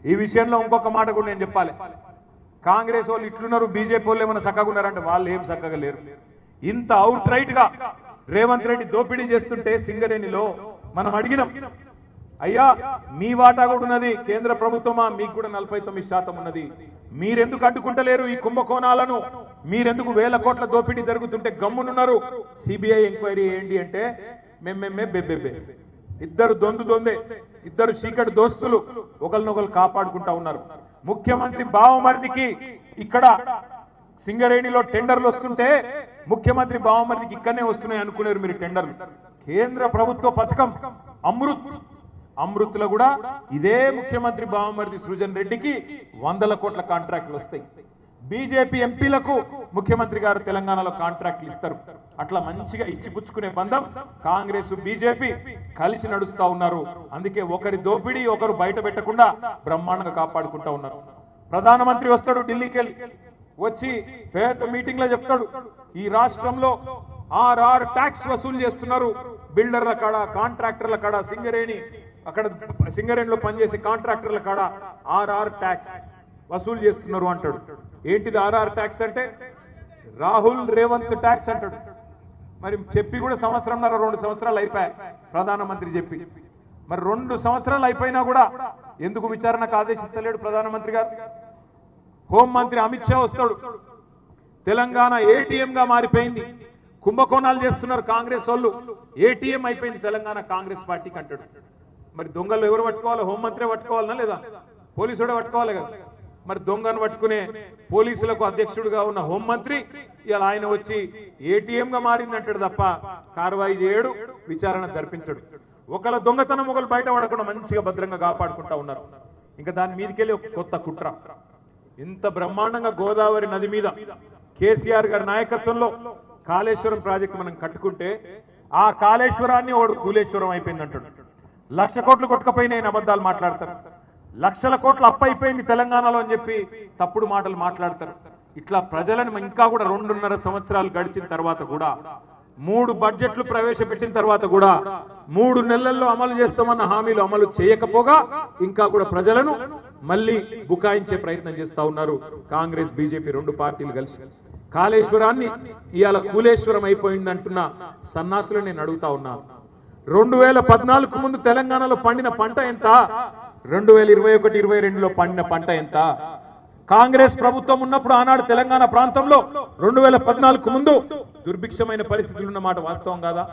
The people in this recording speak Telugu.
ఈ విషయంలో ఇంకొక మాట కూడా నేను చెప్పాలి. కాంగ్రెస్ వాళ్ళు ఇట్లున్నారు, బీజేపీ వాళ్ళు ఏమైనా చక్కగా ఉన్నారంటే వాళ్ళు ఏం చక్కగా లేరు. ఇంత అవుట్ రైట్ గా రేవంత్ రెడ్డి దోపిడీ చేస్తుంటే సింగరేణిలో మనం అడిగినాం, అయ్యా మీ వాటా కూడా ఉన్నది, కేంద్ర ప్రభుత్వమా మీకు కూడా 49% ఉన్నది, మీరెందుకు అడ్డుకుంటలేరు ఈ కుంభకోణాలను, మీరెందుకు వేల కోట్ల దోపిడీ జరుగుతుంటే గమ్మునున్నారు, సిబిఐ ఎంక్వైరీ ఏంటి అంటే మేమే బెబ్బెబ్బే, ఇద్దరు దొందే, ఇద్దరు చీకటి దోస్తులు ఒకరినొకరు కాపాడుకుంటా ఉన్నారు. ముఖ్యమంత్రి బావమరిదికి ఇక్కడ సింగరేణిలో టెండర్లు వస్తుంటే ముఖ్యమంత్రి బావమరిదికి ఇక్కడనే వస్తున్నాయి అనుకునేరు మీరు టెండర్లు. కేంద్ర ప్రభుత్వ పథకం అమృత్లో కూడా ఇదే ముఖ్యమంత్రి బావమరిది సృజన్ రెడ్డికి 100 కోట్ల కాంట్రాక్టులు వస్తాయి. బీజేపీ ఎంపీలకు ముఖ్యమంత్రి గారు తెలంగాణలో కాంట్రాక్టులు ఇస్తారు. అట్లా మంచిగా ఇచ్చిపుచ్చుకునే బంధం కాంగ్రెస్ బీజేపీ కలిసి నడుస్తా ఉన్నారు. అందుకే ఒకరి దోపిడీ ఒకరు బయట పెట్టకుండా బ్రహ్మాండంగా కాపాడుకుంటా ఉన్నారు. ప్రధానమంత్రి వస్తాడు ఢిల్లీకి వెళ్ళి, వచ్చి పెద్ద మీటింగ్ లో చెప్తాడు, ఈ రాష్ట్రంలో ఆర్ఆర్ ట్యాక్స్ వసూలు చేస్తున్నారు, బిల్డర్ల కాడ, కాంట్రాక్టర్ల కాడ, సింగరేణిలో పనిచేసే కాంట్రాక్టర్ల కాడ ఆర్ఆర్ ట్యాక్స్ వసూలు చేస్తున్నారు అంటాడు. ఏంటిది ఆర్ఆర్ ట్యాక్స్ అంటే? రాహుల్ రేవంత్ ట్యాక్స్ అంటాడు. మరి చెప్పి కూడా 1.5 సంవత్సరాలు అయిపోయాయి ప్రధానమంత్రి చెప్పి. మరి 2 సంవత్సరాలు అయిపోయినా కూడా ఎందుకు విచారణకు ఆదేశిస్తలేడు ప్రధానమంత్రి గారు? హోంమంత్రి అమిత్ షా వస్తాడు, తెలంగాణ ఏటీఎం గా మారిపోయింది, కుంభకోణాలు చేస్తున్నారు కాంగ్రెస్ వాళ్ళు, ఏటీఎం అయిపోయింది తెలంగాణ కాంగ్రెస్ పార్టీకి అంటాడు. మరి దొంగలు ఎవరు పట్టుకోవాలి? హోంమంత్రి పట్టుకోవాలనా లేదా? పోలీసుడే పట్టుకోవాలి కదా. మరి దొంగను పట్టుకునే పోలీసులకు అధ్యక్షుడిగా ఉన్న హోంమంత్రి ఇలా ఆయన వచ్చి ఏటీఎం గా మారింది అంటాడు తప్ప కార్వాయి చేయడు, విచారణ జరిపించడు. ఒకళ్ళ దొంగతనం ఒకళ్ళు బయట పడకుండా మంచిగా భద్రంగా కాపాడుకుంటా ఉన్నారు. ఇంకా దాని మీదకెళ్ళి ఒక కొత్త కుట్ర. ఇంత బ్రహ్మాండంగా గోదావరి నది మీద కేసీఆర్ గారి నాయకత్వంలో కాళేశ్వరం ప్రాజెక్టు మనం కట్టుకుంటే ఆ కాళేశ్వరాన్ని ఓడు కూలేశ్వరం అయిపోయింది అంటాడు. 1,00,000 కోట్లు కొట్టుకపోయినాయని అబద్ధాలు మాట్లాడతారు. 1,00,000 కోట్లు అప్పు అయిపోయింది తెలంగాణలో అని చెప్పి తప్పుడు మాటలు మాట్లాడతారు. ఇట్లా ప్రజలను ఇంకా కూడా 2.5 సంవత్సరాలు గడిచిన తర్వాత కూడా 3 బడ్జెట్లు ప్రవేశపెట్టిన తర్వాత కూడా 3 నెలల్లో అమలు చేస్తామన్న హామీలు అమలు చేయకపోగా ఇంకా కూడా ప్రజలను మళ్ళీ బుకాయించే ప్రయత్నం చేస్తా ఉన్నారు కాంగ్రెస్ బీజేపీ 2 పార్టీలు కలిసి. కాళేశ్వరాన్ని ఇవాళ కూలేశ్వరం అయిపోయిందంటున్న సన్నాసులు నేను అడుగుతా ఉన్నా, 2014 ముందు తెలంగాణలో పండిన పంట ఎంత? 2021-22లో పండిన పంట ఎంత? కాంగ్రెస్ ప్రభుత్వం ఉన్నప్పుడు ఆనాడు తెలంగాణ ప్రాంతంలో 2014 ముందు దుర్భిక్షమైన పరిస్థితులు ఉన్నమాట వాస్తవం కాదా?